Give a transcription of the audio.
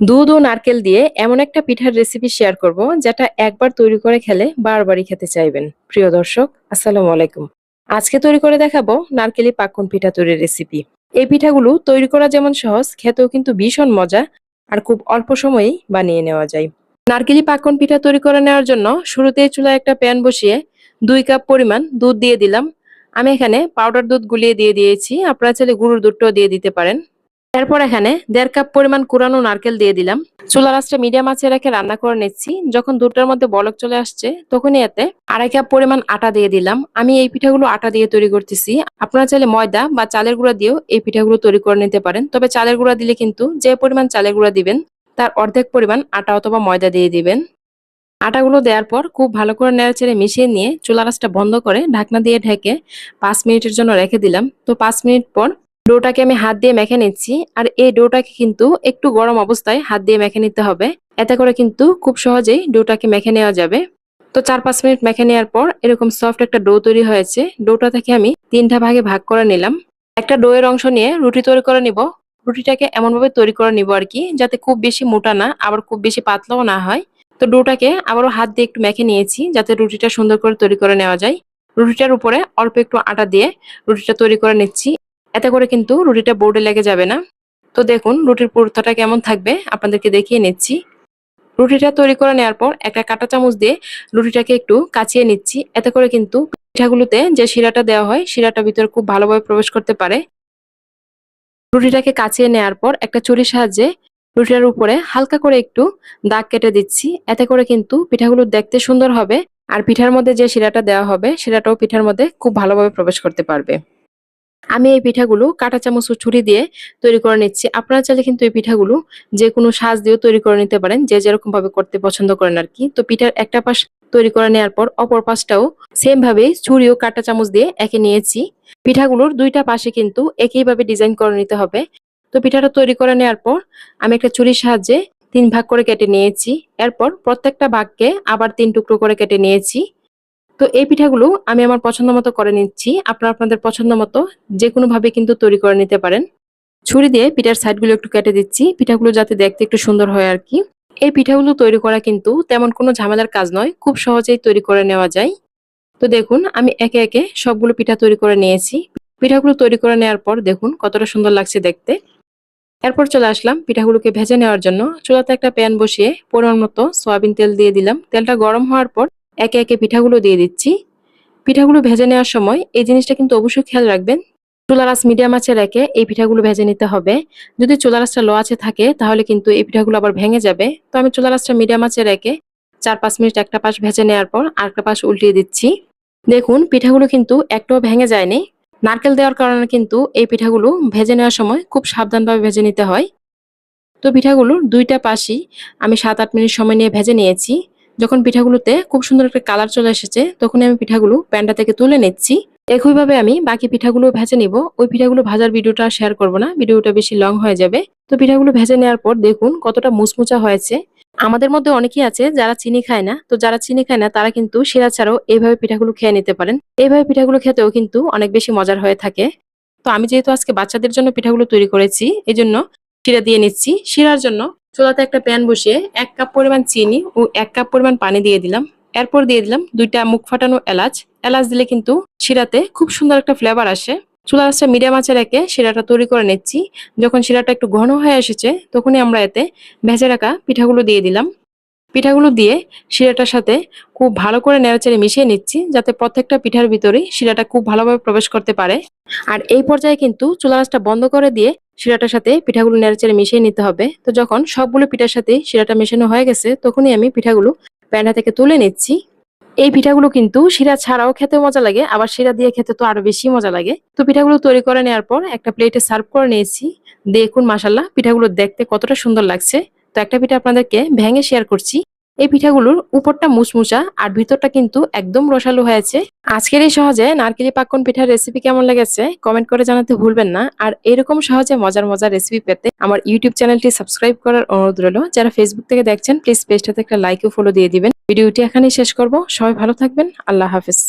দুধ ও নারকেল দিয়ে এমন একটা পিঠার রেসিপি শেয়ার করব যেটা একবার তৈরি করে খেলে বারবারই খেতে চাইবেন। প্রিয় দর্শক, আসসালামু আলাইকুম। আজকে তৈরি করে দেখাবো নারকেলি পাক্কন পিঠা তৈরির রেসিপি। এই পিঠাগুলো তৈরি করা যেমন সহজ, খেতেও কিন্তু ভীষণ মজা আর খুব অল্প সময়েই বানিয়ে নেওয়া যায়। নারকেলি পাক্কন পিঠা তৈরি করে নেওয়ার জন্য শুরুতেই চুলায় একটা প্যান বসিয়ে 2 কাপ পরিমাণ দুধ দিয়ে দিলাম। আমি এখানে পাউডার দুধ গুলিয়ে দিয়ে দিয়েছি, আপনারা চাইলে গুঁড়োর দুধটাও দিয়ে দিতে পারেন। এরপর এখানে 1.5 কাপ পরিমাণ কুরানো নারকেল দিয়ে দিলাম। চুলার আঁচটা মিডিয়াম আঁচে রেখে রান্না করে নিচ্ছি। যখন দুধটার মধ্যে বলক চলে আসছে তখনই এতে 2.5 কাপ পরিমাণ আটা দিয়ে দিলাম। আমি এই পিঠাগুলো আটা দিয়ে তৈরি করতেছি। আপনারা চাইলে ময়দা বা চালের গুঁড়া দিয়েও এই পিঠাগুলো তৈরি করে নিতে পারেন। তবে চালের গুঁড়া দিলে কিন্তু যে পরিমাণ চালের গুঁড়া দিবেন তার অর্ধেক পরিমাণ আটা অথবা ময়দা দিয়ে দিবেন। আটাগুলো দেওয়ার পর খুব ভালো করে নেড়েচেড়ে মিশিয়ে নিয়ে চুলার আঁচটা বন্ধ করে ঢাকনা দিয়ে ঢেকে 5 মিনিটের জন্য রেখে দিলাম। তো 5 মিনিট পর ডোটাকে আমি হাত দিয়ে মেখে নিচ্ছি। আর এই ডোটাকে কিন্তু একটু গরম অবস্থায় হাত দিয়ে মেখে নিতে হবে। এতে করে কিন্তু খুব সহজেই ডোটাকে মেখে নেওয়া যাবে। তো 4-5 মিনিট মেখে নেওয়ার পর এরকম সফট একটা ডো তৈরি হয়েছে। ডোটা থেকে আমি 3টা ভাগে ভাগ করে নিলাম। একটা ডোয়ের অংশ নিয়ে রুটি তৈরি করে নিব। রুটিটাকে এমনভাবে তৈরি করে নিব আর কি, যাতে খুব বেশি মোটা না আবার খুব বেশি পাতলাও না হয়। তো ডোটাকে আবারও হাত দিয়ে একটু মেখে নিয়েছি যাতে রুটিটা সুন্দর করে তৈরি করে নেওয়া যায়। রুটিটার উপরে অল্প একটু আটা দিয়ে রুটিটা তৈরি করে নিচ্ছি। এতে করে কিন্তু রুটিটা বোর্ডে লেগে যাবে না। তো দেখুন রুটির পুরুত্বটা কেমন থাকবে আপনাদেরকে দেখিয়ে নিচ্ছি। রুটিটা তৈরি করে নেওয়ার পর একটা কাঁটা চামচ দিয়ে রুটিটাকে একটু কাচিয়ে নিচ্ছি। এতে করে কিন্তু পিঠাগুলোতে যে শিরাটা দেওয়া হয় শিরাটা ভিতরে খুব ভালোভাবে প্রবেশ করতে পারে। রুটিটাকে কাচিয়ে নেওয়ার পর একটা ছুরির সাহায্যে রুটিটার উপরে হালকা করে একটু দাগ কেটে দিচ্ছি। এতে করে কিন্তু পিঠাগুলো দেখতে সুন্দর হবে আর পিঠার মধ্যে যে শিরাটা দেওয়া হবে সেটাও পিঠার মধ্যে খুব ভালোভাবে প্রবেশ করতে পারবে। আমি এই পিঠাগুলো কাঁটা চামচ ও ছুরি দিয়ে তৈরি করে নিচ্ছি। আপনারা চাইলে কিন্তু এই পিঠাগুলো যে কোনো সাজ দিয়েও তৈরি করে নিতে পারেন, যে যেরকম ভাবে করতে পছন্দ করেন আর কি। তো পিঠার একটা পাশ তৈরি করে নেওয়ার পর অপর পাশটাও সেম ভাবে ছুরি ও কাঁটা চামচ দিয়ে এঁকে নিয়েছি। পিঠাগুলোর 2টা পাশে কিন্তু একইভাবে ডিজাইন করে নিতে হবে। তো পিঠাটা তৈরি করে নেওয়ার পর আমি একটা ছুরির সাহায্যে 3 ভাগ করে কেটে নিয়েছি। এরপর প্রত্যেকটা ভাগকে আবার 3 টুকরো করে কেটে নিয়েছি। তো এই পিঠাগুলো আমি আমার পছন্দ মতো করে নিচ্ছি। আপনারা আপনাদের পছন্দ মতো যেকোনো ভাবে কিন্তু তৈরি করে নিতে পারেন। ছুরি দিয়ে পিঠার সাইডগুলো একটু কেটে দিচ্ছি, পিঠাগুলো যাতে দেখতে একটু সুন্দর হয় আর কি। এই পিঠাগুলো তৈরি করা কিন্তু তেমন কোনো ঝামেলার কাজ নয়, খুব সহজেই তৈরি করে নেওয়া যায়। তো দেখুন আমি একে একে সবগুলো পিঠা তৈরি করে নিয়েছি। পিঠাগুলো তৈরি করে নেওয়ার পর দেখুন কতটা সুন্দর লাগছে দেখতে। এরপর চলে আসলাম পিঠাগুলোকে ভেজে নেওয়ার জন্য। চুলাতে একটা প্যান বসিয়ে পরিমাণ মতো সয়াবিন তেল দিয়ে দিলাম। তেলটা গরম হওয়ার পর একে একে পিঠাগুলো দিয়ে দিচ্ছি। পিঠাগুলো ভেজে নেওয়ার সময় এই জিনিসটা কিন্তু অবশ্যই খেয়াল রাখবেন, চুলার আঁচ মিডিয়াম আঁচে রেখে এই পিঠাগুলো ভেজে নিতে হবে। যদি চুলার আঁচটা লো আঁচে থাকে তাহলে কিন্তু এই পিঠাগুলো আবার ভেঙে যাবে। তো আমি চুলার আঁচটা মিডিয়াম আঁচে রেখে 4-5 মিনিট একটা পাশ ভেজে নেওয়ার পর আরেকটা পাশ উল্টিয়ে দিচ্ছি। দেখুন পিঠাগুলো কিন্তু একটাও ভেঙে যায়নি। নারকেল দেওয়ার কারণে কিন্তু এই পিঠাগুলো ভেজে নেওয়ার সময় খুব সাবধানভাবে ভেজে নিতে হয়। তো পিঠাগুলোর 2টা পাশই আমি 7-8 মিনিট সময় নিয়ে ভেজে নিয়েছি। যখন পিঠাগুলোতে খুব সুন্দর একটা কালার চলে এসেছে তখনই আমি পিঠাগুলো প্যানটা থেকে তুলে নিচ্ছি। একইভাবে আমি বাকি পিঠাগুলো ভেজে নিব। ওই পিঠাগুলো ভাজার ভিডিওটা শেয়ার করব না, ভিডিওটা বেশি লং হয়ে যাবে। তো পিঠাগুলো ভেজে নেওয়ার পর দেখুন কতটা মুচমুচা হয়েছে। আমাদের মধ্যে অনেকেই আছে যারা চিনি খায় না, তো যারা চিনি খায় না তারা কিন্তু শিরা ছাড়াও এইভাবে পিঠাগুলো খেয়ে নিতে পারেন। এইভাবে পিঠাগুলো খেতেও কিন্তু অনেক বেশি মজার হয়ে থাকে। তো আমি যেহেতু আজকে বাচ্চাদের জন্য পিঠাগুলো তৈরি করেছি এজন্য শিরা দিয়ে নিচ্ছি। শিরার জন্য চুলাতে একটা প্যান বসিয়ে 1 কাপ পরিমাণ চিনি ও 1 কাপ পরিমাণ পানি দিয়ে দিলাম। এরপর দিয়ে দিলাম 2টা মুখ ফাটানো এলাচ। এলাচ দিলে কিন্তু শিরাতে খুব সুন্দর একটা ফ্লেভার আসে। চুলা আঁচটা মিডিয়াম আঁচে রেখে শিরাটা তৈরি করে নিচ্ছি। যখন শিরাটা একটু ঘন হয়ে এসেছে তখনই আমরা এতে ভেজে রাখা পিঠাগুলো দিয়ে দিলাম। পিঠাগুলো দিয়ে শিরাটার সাথে খুব ভালো করে নেড়েচেড়ে মিশিয়ে নিচ্ছি যাতে প্রত্যেকটা পিঠার ভিতরেই শিরাটা খুব ভালোভাবে প্রবেশ করতে পারে। আর এই পর্যায়ে কিন্তু চুলা আঁচটা বন্ধ করে দিয়ে শিরাটার সাথে পিঠাগুলো নেড়েচেড়ে মিশিয়ে নিতে হবে। তো যখন সবগুলো পিঠার সাথে শিরাটা মেশানো হয়ে গেছে তখনই আমি পিঠাগুলো প্যানটা থেকে তুলে নিচ্ছি। এই পিঠাগুলো কিন্তু শিরা ছাড়াও খেতে মজা লাগে, আবার শিরা দিয়ে খেতে তো আরো বেশি মজা লাগে। তো পিঠাগুলো তৈরি করে নেওয়ার পর একটা প্লেটে সার্ভ করে নিয়েছি। দেখুন মাশাআল্লাহ পিঠাগুলো দেখতে কতটা সুন্দর লাগছে। তো একটা পিঠা আপনাদেরকে ভেঙে শেয়ার করছি। এই পিঠাগুলোর উপরটা মুচমুচা আর ভিতরটা কিন্তু একদম রসালো হয়েছে। আজকের এই সহজে নারকেলি পাক্কন পিঠার রেসিপি কেমন লেগেছে কমেন্ট করে জানাতে ভুলবেন না। আর এরকম সহজে মজার মজার রেসিপি পেতে আমার ইউটিউব চ্যানেলটি সাবস্ক্রাইব করার অনুরোধ রইল। যারা ফেসবুক থেকে দেখছেন প্লিজ পেজটাতে একটা লাইক ও ফলো দিয়ে দিবেন। ভিডিওটি এখানেই শেষ করব। সবাই ভালো থাকবেন। আল্লাহ হাফেজ।